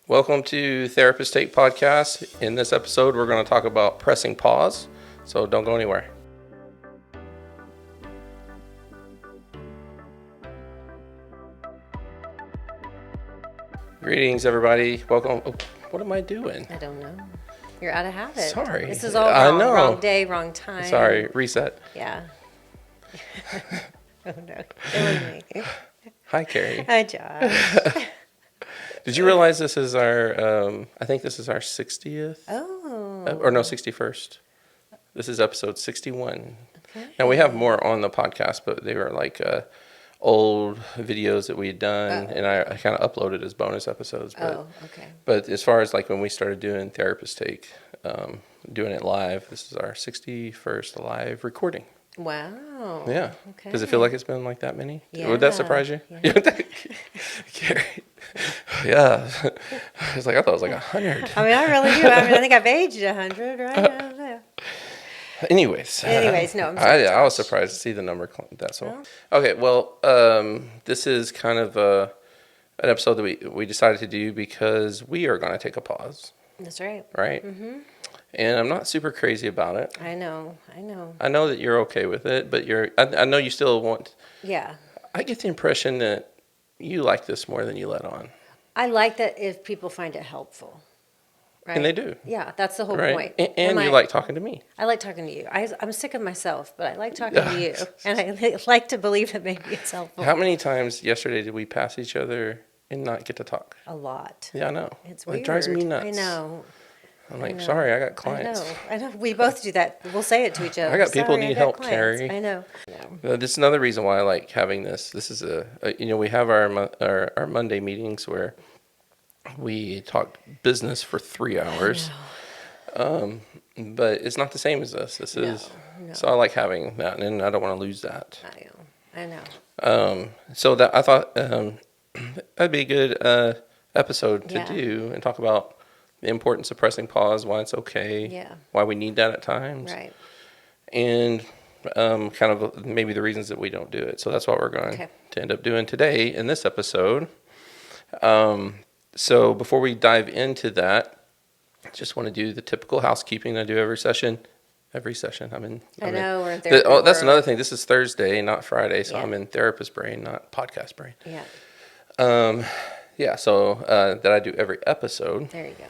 Welcome to Therapist Take Podcast. In this episode, we're going to talk about pressing pause, so don't go anywhere. Greetings, everybody. Welcome. Oh, what am I doing? I don't know. You're out of habit. Sorry. This is all wrong. I know. Wrong day, wrong time. Sorry, reset. Yeah. Oh, no. Killing me. Hi, Carrie. Hi, Josh. Did you realize this is our, I think this is our 60th? Oh. Or no, 61st. This is episode 61. Okay. Now, we have more on the podcast, but they were like old videos that we had done, and I kind of uploaded as bonus episodes. But, okay. But as far as like when we started doing Therapist Take, doing it live, this is our 61st live recording. Wow. Yeah. Okay. Does it feel like it's been like that many? Yeah. Would that surprise you? Yeah. Carrie. Yeah. It's like, I thought it was like 100. I mean, I really do. I think I've aged 100, right? I don't know. Anyways, no, I'm sorry. I was surprised to see the number. That's all. Oh. Okay, well, this is kind of an episode that we decided to do because we are going to take a pause. That's right. Right? Mm-hmm. And I'm not super crazy about it. I know. I know that you're okay with it, but I know you still want. Yeah. I get the impression that you like this more than you let on. I like that if people find it helpful. Right? And they do. Yeah, that's the whole right? point. And you like talking to me. I like talking to you. I'm sick of myself, but I like talking to you. And I like to believe that maybe it's helpful. How many times yesterday did we pass each other and not get to talk? A lot. Yeah, I know. It's weird. It drives me nuts. I know. I'm like, sorry, I got clients. I know. We both do that. We'll say it to each other. I got people Sorry, need I got help, clients. Carrie. I know. This is another reason why I like having this. This is we have our Monday meetings where we talk business for 3 hours. But it's not the same as this. This is so I like having that, and I don't want to lose that. I know. So that I thought that'd be a good episode to do and talk about the importance of pressing pause, why it's okay, why we need that at times, right, and kind of maybe the reasons that we don't do it. So that's what we're going to end up doing today in this episode. So before we dive into that, just want to do the typical housekeeping I do every session. I know we're in therapy. That's another thing. This is Thursday, not Friday, so I'm in therapist brain, not podcast brain. Yeah. So that I do every episode. There you go.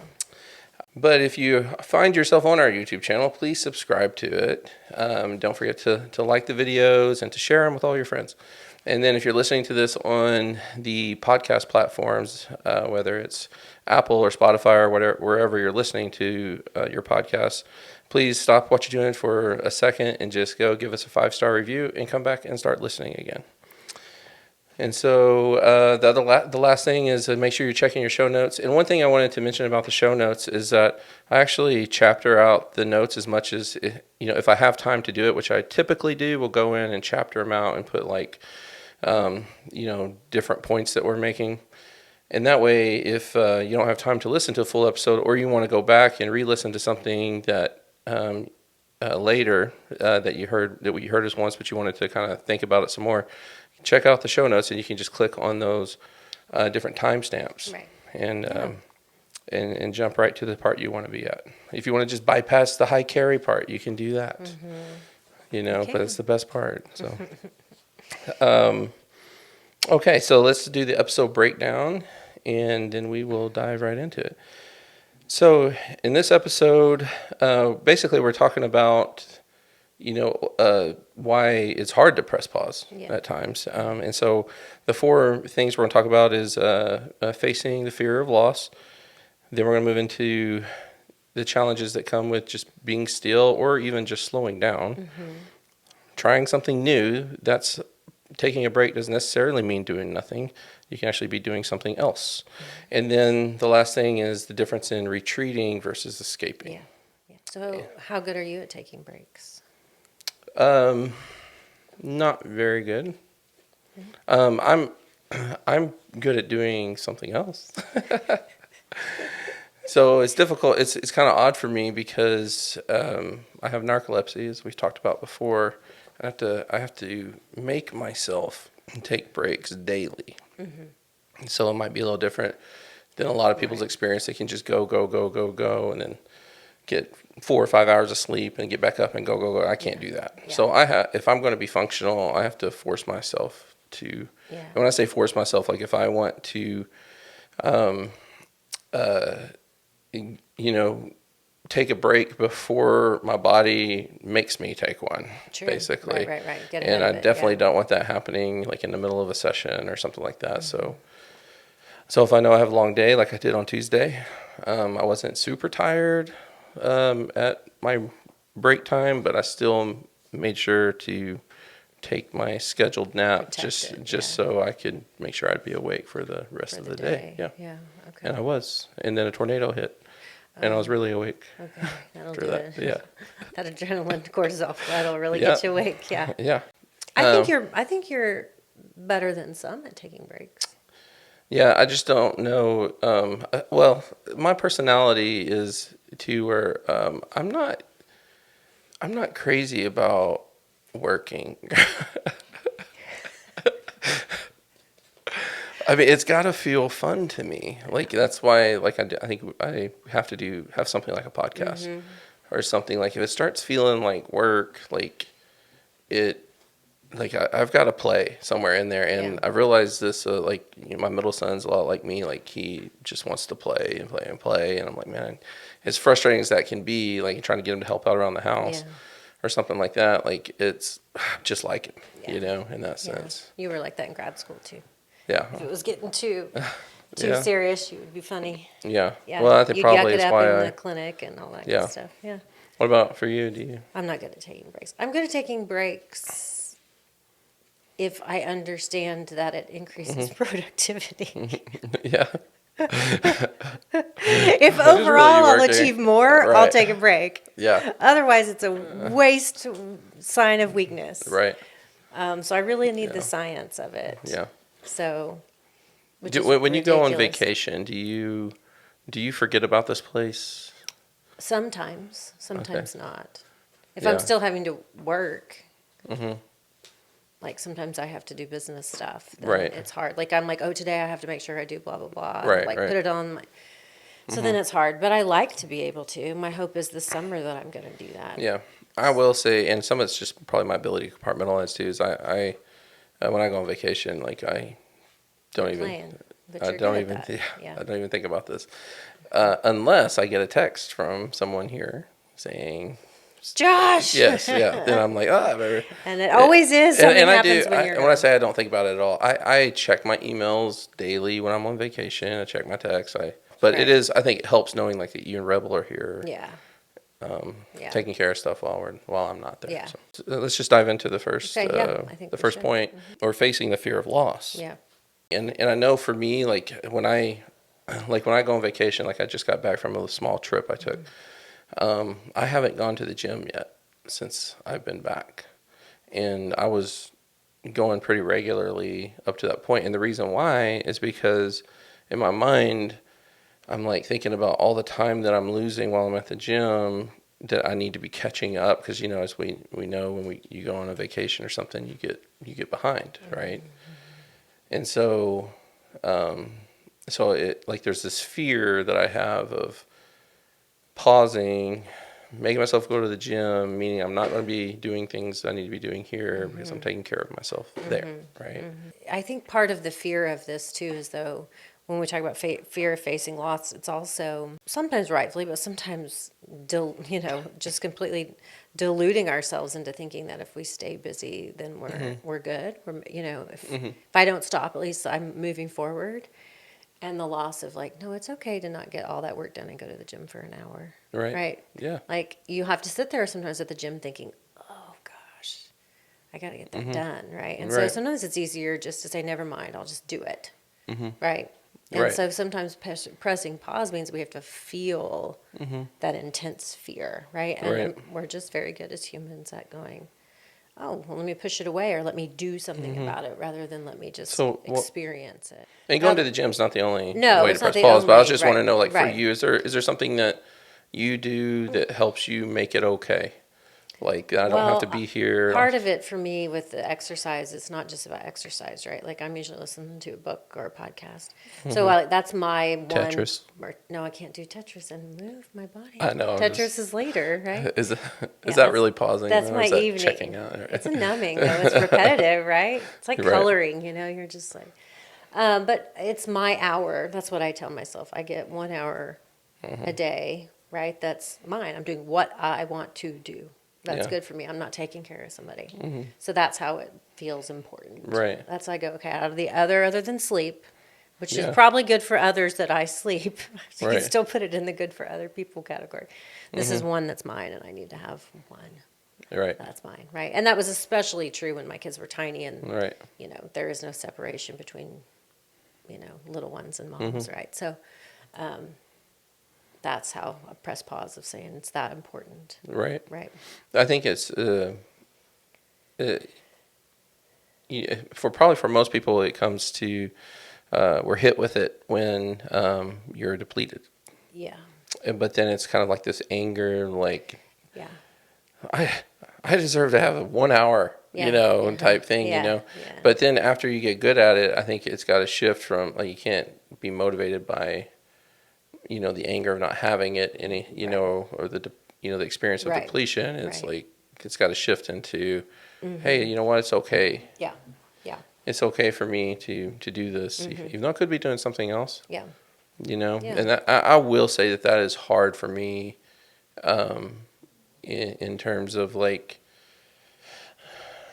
But if you find yourself on our YouTube channel, please subscribe to it. Don't forget to like the videos and to share them with all your friends. And then if you're listening to this on the podcast platforms, whether it's Apple or Spotify or whatever, wherever you're listening to your podcast, please stop what you're doing for a second and just go give us a 5-star review and come back and start listening again. And so the last thing is make sure you're checking your show notes. And one thing I wanted to mention about the show notes is that I actually chapter out the notes as much as, if I have time to do it, which I typically do, we'll go in and chapter them out and put different points that we're making. And that way, if you don't have time to listen to a full episode or you want to go back and re-listen to something that later that we heard us once, but you wanted to kind of think about it some more, check out the show notes and you can just click on those different timestamps and jump right to the part you want to be at. If you want to just bypass the hi Carrie part, you can do that. But it's the best part. So, okay, so let's do the episode breakdown and then we will dive right into it. So in this episode, basically we're talking about why it's hard to press pause at times. And so the 4 things we're going to talk about is facing the fear of loss. Then we're going to move into the challenges that come with just being still or even just slowing down. Trying something new, that's taking a break doesn't necessarily mean doing nothing. You can actually be doing something else. And then the last thing is the difference in retreating versus escaping. So how good are you at taking breaks? Not very good. I'm good at doing something else. So it's difficult. It's kind of odd for me because I have narcolepsy, as we've talked about before. I have to make myself take breaks daily. So it might be a little different than a lot of people's experience. They can just go, go, go, go, go, and then get 4 or 5 hours of sleep and get back up and go, go, go. I can't do that. Yeah. So if I'm going to be functional, I have to force myself to. Yeah. And when I say force myself, like if I want to, take a break before my body makes me take one, True. basically. Right. Get And ahead I of it, definitely yeah. don't want that happening like in the middle of a session or something like that. So if I know I have a long day, like I did on Tuesday, I wasn't super tired at my break time, but I still made sure to take my scheduled nap just so I could make sure I'd be awake for the rest of the day. Yeah. Okay. And I was. And then a tornado hit. And I was really awake. Okay, that'll after do that. it. Yeah. That adrenaline, cortisol, that'll really Yeah. get you awake. Yeah. Yeah. I think you're better than some at taking breaks. Yeah, I just don't know. Well, my personality is to where I'm not crazy about working. I mean, it's got to feel fun to me. Like that's why, like I think I have to have something like a podcast or something. Like if it starts feeling like work, like it, like I've got to play somewhere in there. And I realized this. My middle son's a lot like me. Like he just wants to play and play and play. And I'm like, man, as frustrating as that can be, like trying to get him to help out around the house. Yeah. Or something like that. Like it's just like him, in that sense. You were like that in grad school too. Yeah. If it was getting too serious, you would be funny. Yeah. Yeah. Well, I think You'd probably yuck it is up why in the clinic and all that good stuff. Yeah. What about for you? Do you? I'm not good at taking breaks. I'm good at taking breaks if I understand that it increases productivity. Yeah. If overall I'll achieve more, I'll take a break. Yeah. Otherwise, it's a waste sign of weakness. Right. So I really need the science of it. Yeah. So, when you go on vacation, do you forget about this place? Sometimes not. If Yeah. I'm still having to work, like sometimes I have to do business stuff. Then Right. It's hard. Like I'm like, oh, today I have to make sure I do blah blah blah. Right, Like right. put it on. So then it's hard. But I like to be able to. My hope is this summer that I'm going to do that. Yeah. I will say, and some of it's just probably my ability to compartmentalize too. Is I when I go on vacation, like I don't even. Playing, but I you're don't good even. at that. Yeah, I don't even think about this, unless I get a text from someone here saying, Josh. "Yes, yeah." Then I'm like, "Ah, baby." And it always is. Something And I happens do. when you're When I gone. say I don't think about it at all, I check my emails daily when I'm on vacation. I check my texts. But Right. it is. I think it helps knowing like that you and Rebel are here. Yeah. Taking care of stuff while I'm not there. Yeah. So let's just dive into the first Okay, yeah, I think the we first should. point, or facing the fear of loss. Yeah. And I know for me, like when I go on vacation, like I just got back from a small trip I took. I haven't gone to the gym yet since I've been back, and I was going pretty regularly up to that point. And the reason why is because in my mind, I'm like thinking about all the time that I'm losing while I'm at the gym that I need to be catching up, because as we know, when you go on a vacation or something, you get behind, right? And so it, like, there's this fear that I have of pausing, making myself go to the gym, meaning I'm not going to be doing things I need to be doing here because I'm taking care of myself there, right? I think part of the fear of this too is, though, when we talk about fear of facing loss, it's also sometimes rightfully, but sometimes just completely deluding ourselves into thinking that if we stay busy, then we're good. If I don't stop, at least I'm moving forward. And the loss of like, no, it's okay to not get all that work done and go to the gym for an hour. Right. Right. Yeah. Like you have to sit there sometimes at the gym thinking, oh gosh, I got to get that done. Right. And so Right. sometimes it's easier just to say, never mind, I'll just do it. Right. And Right. so sometimes pressing pause means we have to feel that intense fear. Right. And Right. we're just very good as humans at going, oh, well, let me push it away, or let me do something about it, rather than let me just experience it. And going to the gym's not the only No, way to it's not press the pause, but I was only- just want to right, know, like, for right. you, is there something that you do that helps you make it okay? Like, I don't have to Well, be here. part of it for me with the exercise, it's not just about exercise, right? Like I'm usually listening to a book or a podcast. So that's my one. Tetris. No, I can't do Tetris and move my body. I know. Tetris is later, right? Is Yeah, that really pausing? That's or my is that evening. checking out? It's a numbing though. It's repetitive, right? It's like Right. coloring. You're just like. But it's my hour. That's what I tell myself. I get 1 hour a day, right? That's mine. I'm doing what I want to do. That's Yeah. good for me. I'm not taking care of somebody. So that's how it feels important. Right. That's how I go, okay, out of the other than sleep, which Yeah. is probably good for others that I sleep. You Right. can still put it in the good for other people category. This is one that's mine, and I need to have one. Right. That's mine, right? And that was especially true when my kids were tiny and, Right. there is no separation between, little ones and moms, right? So that's how I press pause of saying it's that important, Right. right? I think it's for most people, it comes to we're hit with it when you're depleted, Yeah, but then it's kind of like this anger, like yeah, I deserve to have 1 hour, Yeah. type thing, Yeah. But then after you get good at it, I think it's got to shift from like you can't be motivated by the anger of not having it any or the experience of Right. depletion. It's Right. like it's got to shift into hey, you know what, it's okay. yeah, yeah, It's okay for me to do this, even though I could be doing something else. yeah, Yeah. Yeah. And I will say that is hard for me, in terms of like,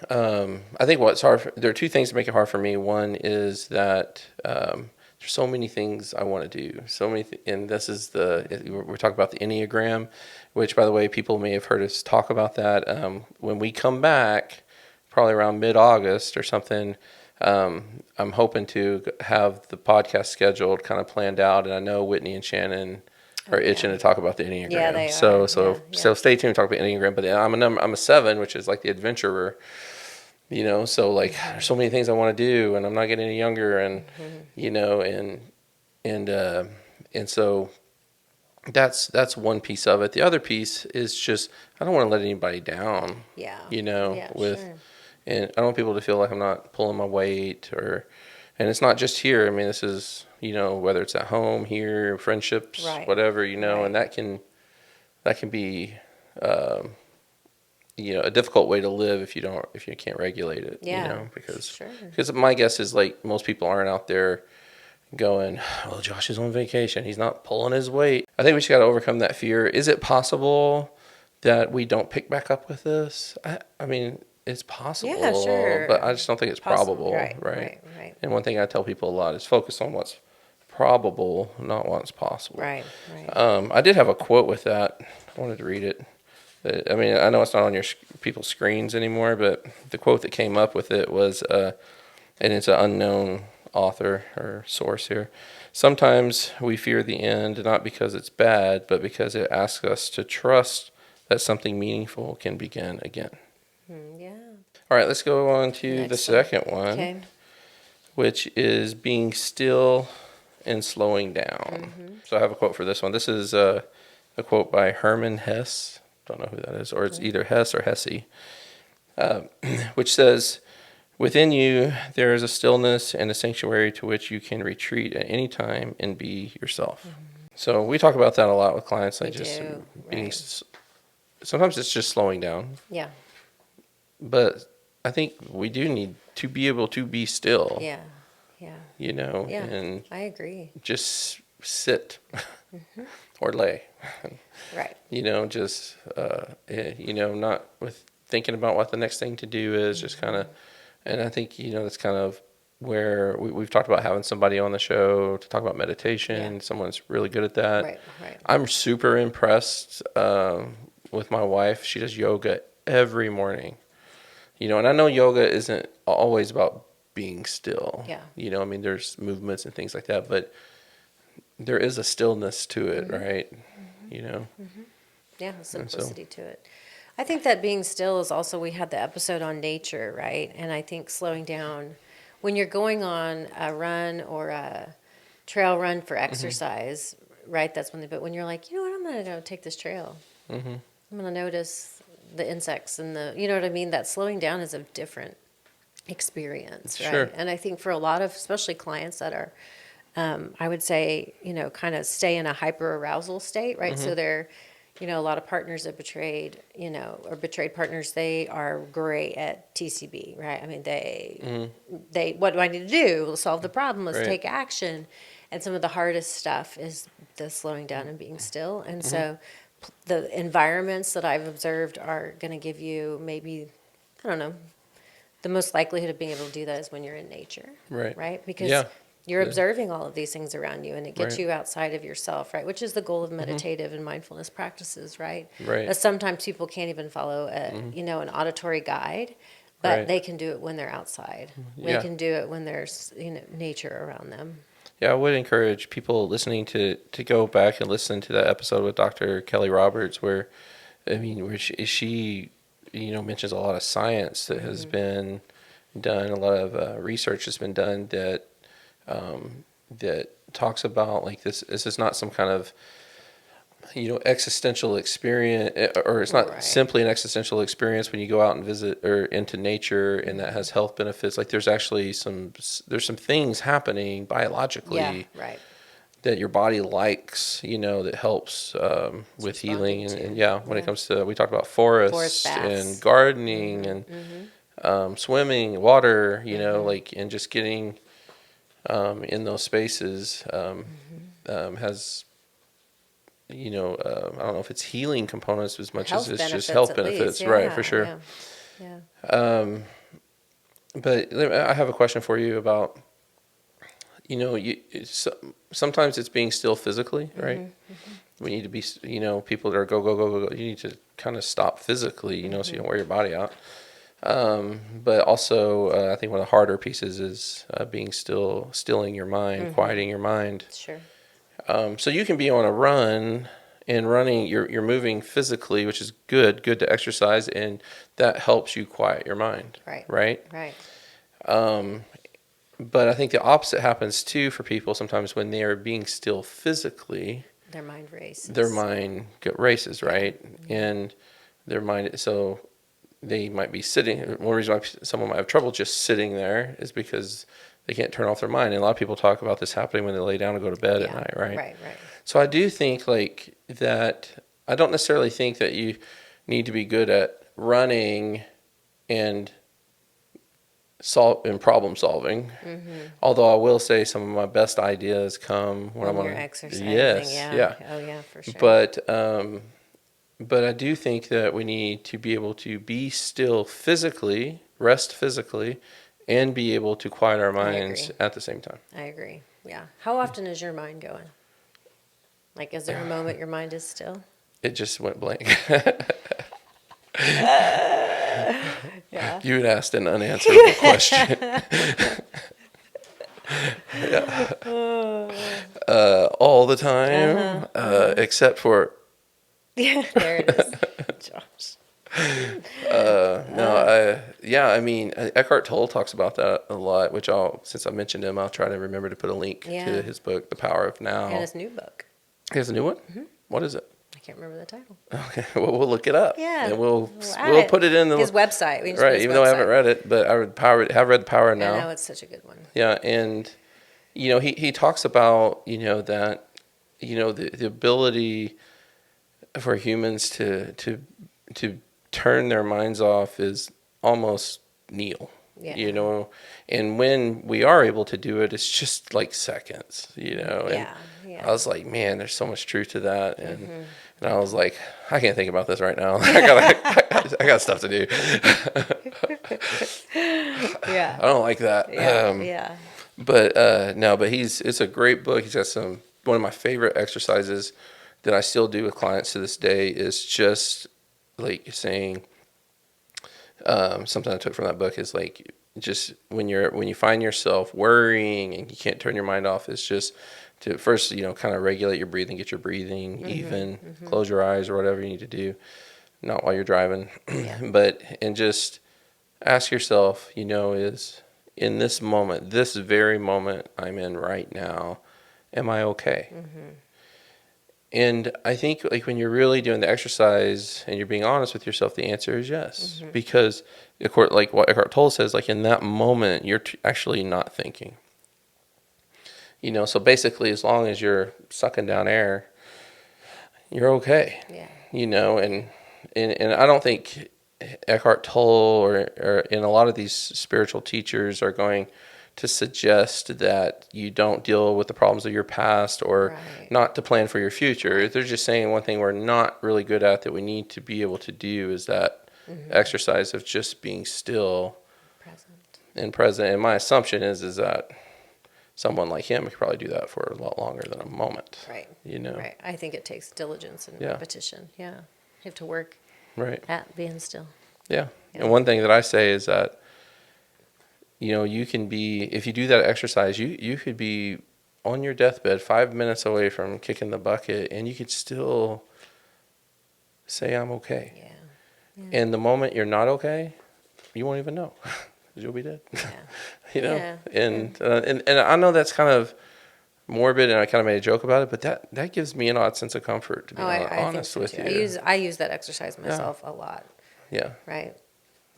I think what's hard. There are two things that make it hard for me. One is that there's so many things I want to do. So many, and this is we're talking about the Enneagram, which, by the way, people may have heard us talk about that. When we come back, probably around mid-August or something, I'm hoping to have the podcast scheduled, kind of planned out, and I know Whitney and Shannon are itching to talk about the Enneagram. Yeah, they so are. so Yeah, so stay tuned to talk about Enneagram. But I'm a 7, which is like the adventurer. So like there's so many things I want to do, and I'm not getting any younger, and and so that's one piece of it. The other piece is just I don't want to let anybody down. yeah, With sure. and I don't want people to feel like I'm not pulling my weight and it's not just here. I mean, this is whether it's at home, here, friendships, Right. whatever, Right. and that can be a difficult way to live if you can't regulate it. Yeah, Because sure. my guess is like most people aren't out there going, well, Josh is on vacation, he's not pulling his weight. I think we just got to overcome that fear. Is it possible that we don't pick back up with this? I mean, it's possible, Yeah, sure. but I just don't think it's probable, Right. And one thing I tell people a lot is focus on what's probable, not what's possible. Right. I did have a quote with that. I wanted to read it. I mean, I know it's not on your people's screens anymore, but the quote that came up with it was, and it's an unknown author or source here. Sometimes we fear the end, not because it's bad, but because it asks us to trust that something meaningful can begin again. Yeah. All right, let's go on to the Next second one, Okay. which is being still and slowing down. So I have a quote for this one. This is a quote by Herman Hesse. Don't know who that is, or it's either Hess or Hesse, which says, "Within you there is a stillness and a sanctuary to which you can retreat at any time and be yourself." So we talk about that a lot with clients. Like We just do, being. right. Sometimes it's just slowing down, Yeah. but I think we do need to be able to be still. Yeah. Yeah. Yeah. And I agree. just sit or lay. Right. Just not with thinking about what the next thing to do is, just kind of, and I think that's kind of where we've talked about having somebody on the show to talk about meditation. Yeah. Someone's really good at that. Right. I'm super impressed with my wife. She does yoga every morning. And I know yoga isn't always about being still. Yeah. I mean, there's movements and things like that, but there is a stillness to it, right? Yeah, the simplicity to it. I think that being still is also, we had the episode on nature, right? And I think slowing down, when you're going on a run or a trail run for exercise, right? But when you're like, you know what, I'm going to go take this trail. I'm going to notice the insects and the, you know what I mean? That slowing down is a different experience, right? Sure. And I think for a lot of, especially clients that are, I would say, you know, kind of stay in a hyper arousal state, right? So they're, you know, a lot of partners that betrayed, you know, or betrayed partners, they are great at TCB, right? I mean, they, what do I need to do? We'll solve the problem. Let's Right. take action. And some of the hardest stuff is the slowing down and being still. And so the environments that I've observed are going to give you maybe, I don't know, the most likelihood of being able to do that is when you're in nature, Right. right? Because Yeah. you're Yeah. observing all of these things around you, and it gets Right. you outside of yourself, right? Which is the goal of meditative and mindfulness practices, right? Right. That sometimes people can't even follow you know, an auditory guide, but Right. they can do it when they're outside. They Yeah. can do it when there's, you know, nature around them. Yeah, I would encourage people listening to go back and listen to that episode with Dr. Kelly Roberts, where where she you know, mentions a lot of science that has been done, a lot of research has been done that talks about like this is not some kind of, you know, existential experience, or it's not Right. simply an existential experience when you go out and visit or into nature, and that has health benefits. Like there's actually there's some things happening biologically Yeah, right. that your body likes, you know, that helps with healing. responding to. And yeah, when it Yeah. comes to, we talked about Forest forests baths. and gardening and swimming, water, you know, like, and just getting in those spaces has, you know, I don't know if it's healing components as much Health as it's just benefits health at benefits, least. right? Yeah, For sure. yeah. Yeah. But I have a question for you about, you know, sometimes it's being still physically, right? We need to be, you know, people that are go, go, go, go, go. You need to kind of stop physically, you know, so you don't wear your body out. But also, I think one of the harder pieces is being stilling your mind, quieting your mind. Sure. So you can be on a run and running, you're moving physically, which is good to exercise, and that helps you quiet your mind. Right. Right. Right. But I think the opposite happens too for people sometimes when they are being still physically. Their mind races. Their mind races, right? And their mind, so they might be sitting. One reason why someone might have trouble just sitting there is because they can't turn off their mind. And a lot of people talk about this happening when they lay down and go to bed at night, right? Right, right. So I do think like that. I don't necessarily think that you need to be good at running and problem solving. Although I will say some of my best ideas come when I'm When on you're exercising. Yes, Yeah. Oh, yeah, for sure. But I do think that we need to be able to be still physically, rest physically, and be able to quiet our minds agree. at the same time. I agree. Yeah. How often is your mind going? Like, is there a moment your mind is still? It just went blank. Yeah. You had asked an unanswerable question. All the time, except for Yeah, there it is. Josh. I mean, Eckhart Tolle talks about that a lot, which since I mentioned him, I'll try to remember to put a link to his book, The Power of Now. And his new book. He has a new one? What is it? I can't remember the title. Okay, well, we'll look it up. Yeah. And we'll add put it in his website. We can just put right, his even though I haven't website. read it, but have read The Power of Now. I know, it's such a good one. Yeah, and you know, he talks about, you know, that, you know, the ability for humans to turn their minds off is almost nil. Yeah. You know, and when we are able to do it, it's just like seconds, you know. And Yeah. I was like, man, there's so much truth to that. And I was like, I can't think about this right now. I got stuff to do. Yeah. I don't like that. Yeah. But no, but it's a great book. He's got one of my favorite exercises that I still do with clients to this day is just like saying, something I took from that book is like, just when you find yourself worrying and you can't turn your mind off, it's just to first, you know, kind of regulate your breathing, get your breathing even, close your eyes or whatever you need to do, not while you're driving, and just ask yourself, you know, is in this moment, this very moment I'm in right now, am I okay? And I think like when you're really doing the exercise and you're being honest with yourself, the answer is yes. Because like what Eckhart Tolle says, like in that moment, you're actually not thinking. So basically as long as you're sucking down air, you're okay. Yeah. And I don't think Eckhart Tolle or in a lot of these spiritual teachers are going to suggest that you don't deal with the problems of your past or not to plan for your future. They're just saying one thing we're not really good at that we need to be able to do is that exercise of just being still and present. And my assumption is that someone like him could probably do that for a lot longer than a moment. Right. Right. I think it takes diligence and repetition. Yeah. You have to work at being still. Yeah. And one thing that I say is that, you can be, if you do that exercise, you could be on your deathbed 5 minutes away from kicking the bucket and you could still say, I'm okay. Yeah. And the moment you're not okay, you won't even know because you'll be dead. Yeah. And I know that's kind of morbid and I kind of made a joke about it, but that gives me an odd sense of comfort to be honest with you. I use that exercise myself a lot. Yeah. Right.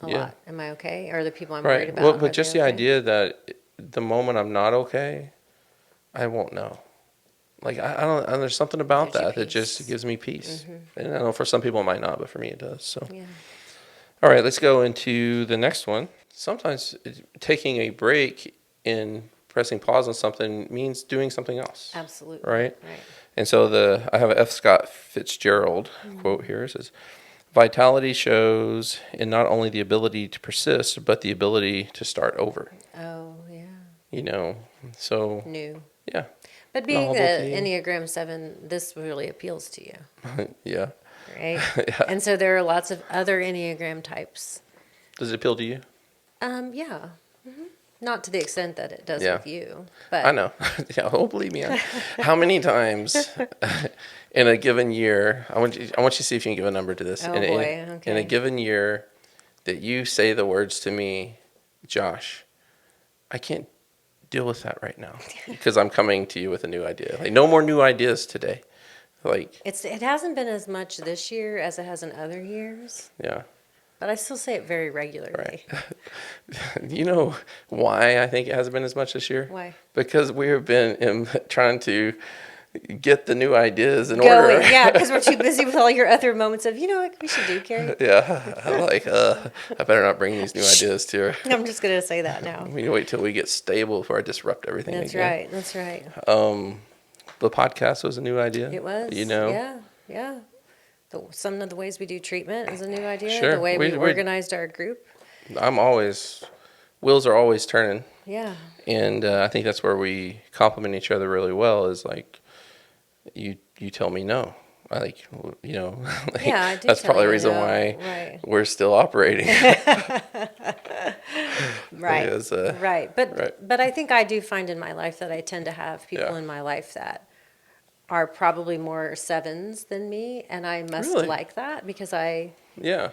A lot. Am I okay? Or the people I'm worried about? Well, but just the idea that the moment I'm not okay, I won't know. Like I don't. There's something about that just gives me peace. And I know for some people it might not, but for me it does. So. Yeah. All right, let's go into the next one. Sometimes taking a break and pressing pause on something means doing something else. Absolutely. Right. And so I have a F. Scott Fitzgerald quote here. It says, vitality shows in not only the ability to persist, but the ability to start over. Oh, yeah. So. New. Yeah. But being the Enneagram 7, this really appeals to you. Yeah. Right? Yeah. And so there are lots of other Enneagram types. Does it appeal to you? Yeah. Not to the extent that it does with you. But I know. Believe me. How many times in a given year, I want you to see if you can give a number to this. Okay. In a given year that you say the words to me, Josh, I can't deal with that right now because I'm coming to you with a new idea. Like no more new ideas today. Like it hasn't been as much this year as it has in other years. Yeah. But I still say it very regularly. Right. You know why I think it hasn't been as much this year? Why? Because we have been trying to get the new ideas in order. Yeah, because we're too busy with all your other moments of, what we should do, Carrie? Yeah. I'm like, I better not bring these new ideas to her. I'm just going to say that now. We need to wait till we get stable before I disrupt everything again. That's right. The podcast was a new idea. It was. Yeah. Some of the ways we do treatment is a new idea. Sure. The way we organized our group. Wheels are always turning. Yeah. And I think that's where we complement each other really well is like, you tell me no. I I do. That's probably the reason why we're still operating. Right. But I think I do find in my life that I tend to have people in my life that are probably more 7s than me, and I must like that because I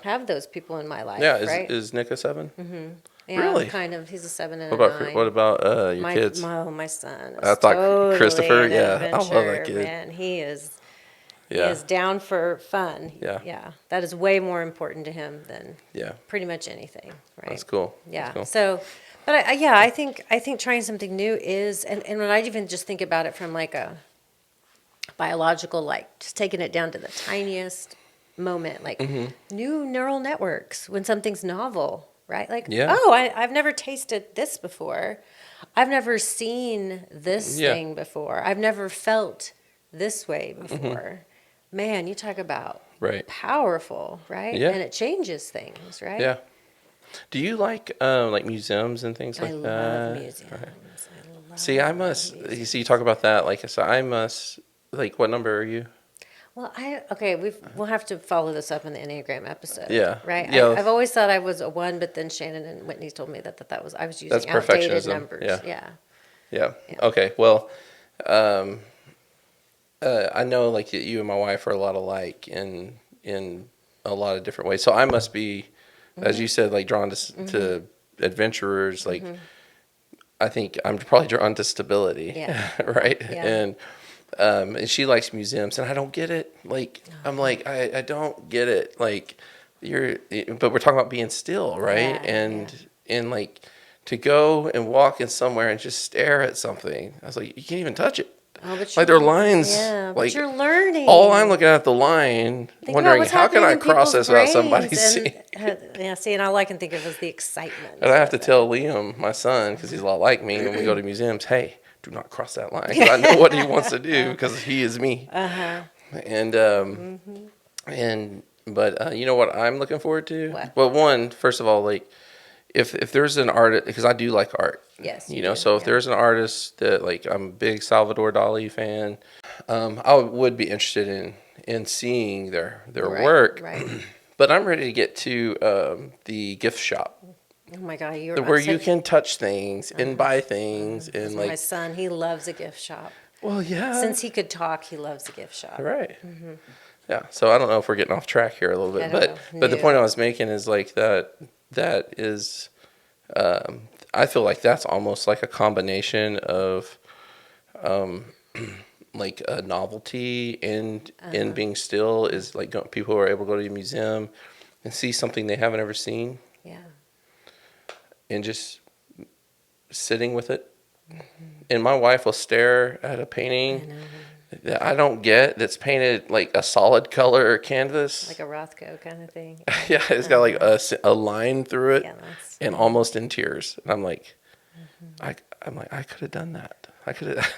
have those people in my life. Yeah, right? Is Nick a 7? Mm-hmm. Yeah, really? Kind of. He's a 7 and a 9. What about your kids? My son. I thought totally Christopher. I love that kid. Man, he is down for fun. Yeah. That is way more important to him than pretty much anything. Right. That's cool. Yeah. That's cool. So, but I think trying something new is, and when I even just think about it from like a biological, like just taking it down to the tiniest moment, like new neural networks when something's novel. Right? Like, I've never tasted this before. I've never seen this thing before. I've never felt this way before. Man, you talk about powerful, right? Yeah. And it changes things, right? Yeah. Do you like museums and things like that? I love museums. Right. You talk about that. What number are you? Well, we'll have to follow this up in the Enneagram episode. Yeah. Right? Yeah. I've always thought I was a 1, but then Shannon and Whitney told me that I was using outdated numbers. Yeah. Okay. Well, I know like you and my wife are a lot alike in a lot of different ways. So I must be, as you said, like drawn to adventurers. Like I think I'm probably drawn to stability. Yeah. Right. Yeah. And And she likes museums, and I don't get it. Like, I'm like, I don't get it. Like, but we're talking about being still, right? Yeah, And like, to go and walk in somewhere and just stare at something. I was like, you can't even touch it. Oh, but Like, there are lines. yeah, but Like, you're learning. all I'm looking at the line, Think about wondering what's how can happening I in cross people's this without somebody brains. seeing? Yeah, see, and all I can think of is the excitement. And I have to of it. tell Liam, my son, because he's a lot like me, when we go to museums, hey, do not cross that line, because I know what he wants to do, because he is me. Uh-huh. And but you know what I'm looking forward to? What? Well, one, first of all, like, if there's an artist, because I do like art. Yes, You you know, do, so if yeah. there's an artist that, like, I'm a big Salvador Dali fan, I would be interested in seeing their Right, work. right. But I'm ready to get to the gift shop, Oh my God, where you can touch things and buy things and, my like, son, he loves a gift shop. well, yeah, Since he could talk, he loves a gift shop. right. Yeah, so I don't know if we're getting off track here a little bit, I don't know. but the No. point I was making is, like, that is, I feel like that's almost like a combination of like a novelty and in being still, is like people who are able to go to a museum and see something they haven't ever seen Yeah. and just sitting with it. And my wife will stare at a painting that I don't get, that's painted like a solid color canvas. Like a Rothko kind of thing. Yeah, it's got like a line through it, Yeah, that's and almost in tears. And I'm like, I'm like, I could have done that. I could have.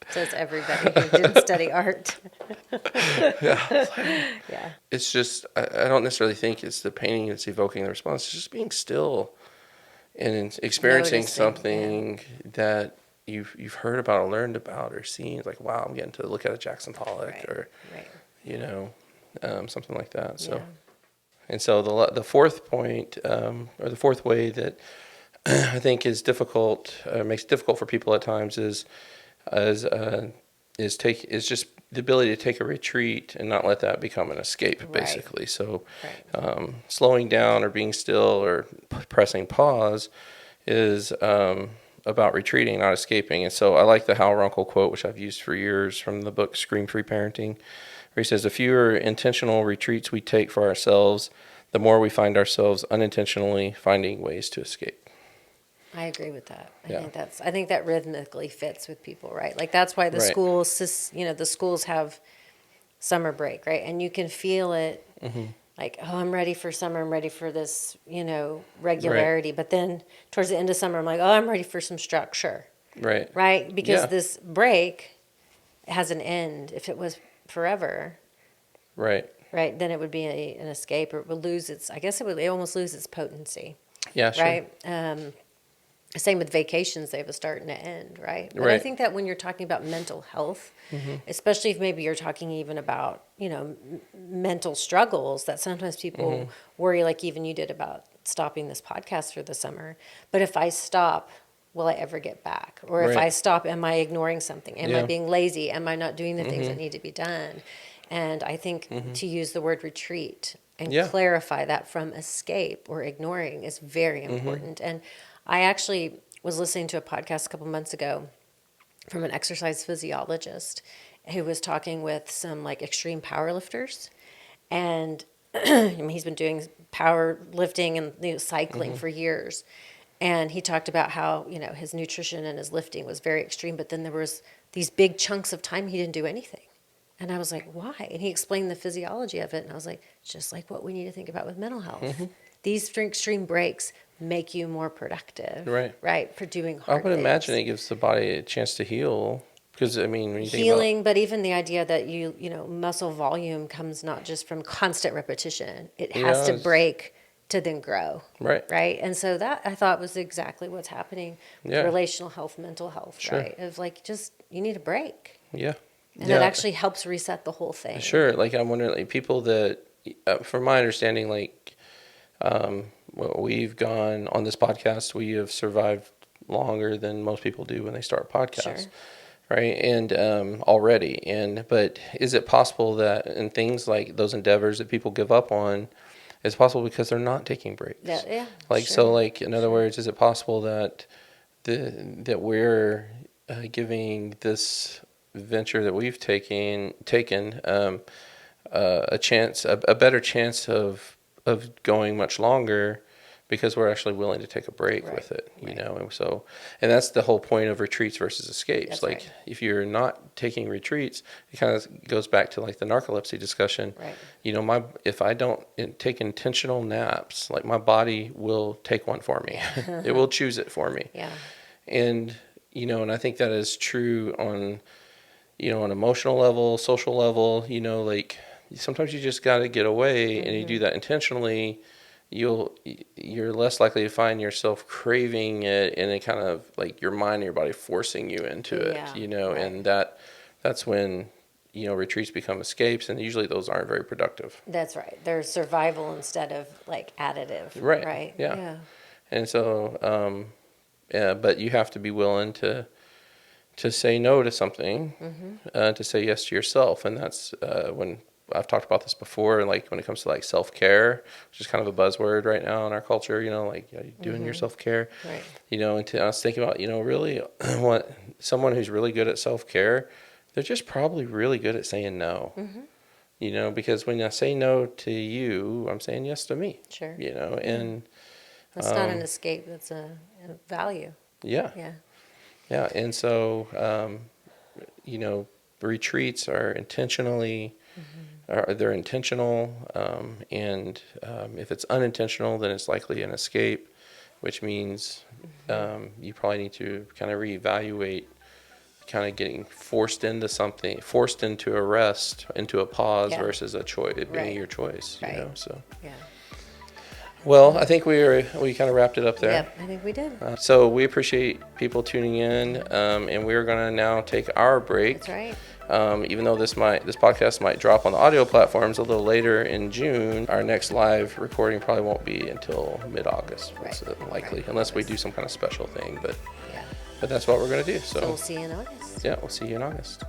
Says everybody who didn't study art. Yeah. Yeah. It's just, I don't necessarily think it's the painting that's evoking the response. It's just being still and experiencing Noticing, something that you've heard about or learned about or seen. It's like, wow, I'm getting to look at a Jackson Pollock Right. or, Right. you know, something like that. So, Yeah. and so the fourth point, or the fourth way that I think is difficult, makes it difficult for people at times, is just the ability to take a retreat and not let that become an escape, Right. basically. So, Right. slowing down or being still or pressing pause is about retreating, not escaping. And so I like the Hal Runkle quote, which I've used for years, from the book Scream Free Parenting, where he says, the fewer intentional retreats we take for ourselves, the more we find ourselves unintentionally finding ways to escape. I agree with that. Yeah. I think that rhythmically fits with people, right? Like that's why the Right. schools, the schools have summer break, right? And you can feel it, like, oh, I'm ready for summer. I'm ready for this, regularity. But then towards the end of summer, I'm like, oh, I'm ready for some structure, Right. right? Because Yeah. this break has an end. If it was forever, Right. right, then it would be an escape, or it would lose its. I guess it almost lose its potency, Yeah, sure. right? Same with vacations, they have a start and an end, right? But I Right. think that when you're talking about mental health, especially if maybe you're talking even about, mental struggles, that sometimes people worry, like even you did about stopping this podcast for the summer. But if I stop, will I ever get back? Or if Right. I stop, am I ignoring something? Am I Yeah. being lazy? Am I not doing the things that need to be done? And I think to use the word retreat and Yeah. clarify that from escape or ignoring is very important. And I actually was listening to a podcast a couple months ago from an exercise physiologist who was talking with some like extreme power lifters. And I mean, he's been doing power lifting and cycling for years. And he talked about how, his nutrition and his lifting was very extreme, but then there was these big chunks of time he didn't do anything. And I was like, why? And he explained the physiology of it. And I was like, just like what we need to think about with mental health. These extreme breaks make you more productive, Right. for doing I hard would imagine things. it gives the body a chance to heal, because I mean, when you think Healing, but even the idea that muscle volume comes not just from constant repetition. It has to it's- break to then grow. Right. Right. And so that I thought was exactly what's happening with Yeah. relational health, mental health, Sure. right? Of like, just, you need a break. Yeah, And it actually helps reset the whole thing. sure. Like, I'm wondering, like, people that, from my understanding, like, well, we've gone on this podcast, we have survived longer than most people do when they start podcasts. Sure. Right. And but is it possible that in things like those endeavors that people give up on, it's possible because they're not taking breaks? Yeah. Like, sure. so, like, in other words, is it possible that that we're giving this venture that we've taken a better chance of going much longer because we're actually willing to take a break Right, with it, right. and that's the whole point of retreats versus escapes. That's Like right. if you're not taking retreats, it kind of goes back to like the narcolepsy discussion. Right. If I don't take intentional naps, like my body will take one for me. It will choose it for me. Yeah. And, and I think that is true on, an emotional level, social level, like sometimes you just got to get away and you do that intentionally. You're less likely to find yourself craving it and it kind of like your mind and your body forcing you into it, Yeah, right. and that's when, retreats become escapes, and usually those aren't very productive. That's right. They're survival instead of like additive. Right. Right. Yeah. Yeah. And so, yeah, but you have to be willing to say no to something, to say yes to yourself. And that's when I've talked about this before, and like when it comes to like self-care, which is kind of a buzzword right now in our culture, like doing your self-care, Right. and I was thinking about, really what someone who's really good at self-care, they're just probably really good at saying no, because when I say no to you, I'm saying yes to me, Sure. and That's not an escape. That's a value. yeah. Yeah. Yeah, and so retreats are they're intentional, and if it's unintentional, then it's likely an escape, which means you probably need to kind of reevaluate, kind of getting forced into something, forced into a rest, into a pause Yeah. versus a choice, it being Right. your choice. Right. So. Yeah. Well, I think we kind of wrapped it up there. Yep. I think we did. So we appreciate people tuning in, and we're going to now take our break. That's right. Even though this podcast might drop on the audio platforms a little later in June, our next live recording probably won't be until mid-August, Right. likely, Right. unless we do some kind of special thing. But Yeah. that's what we're going to do. So we'll see you in August. Yeah, we'll see you in August.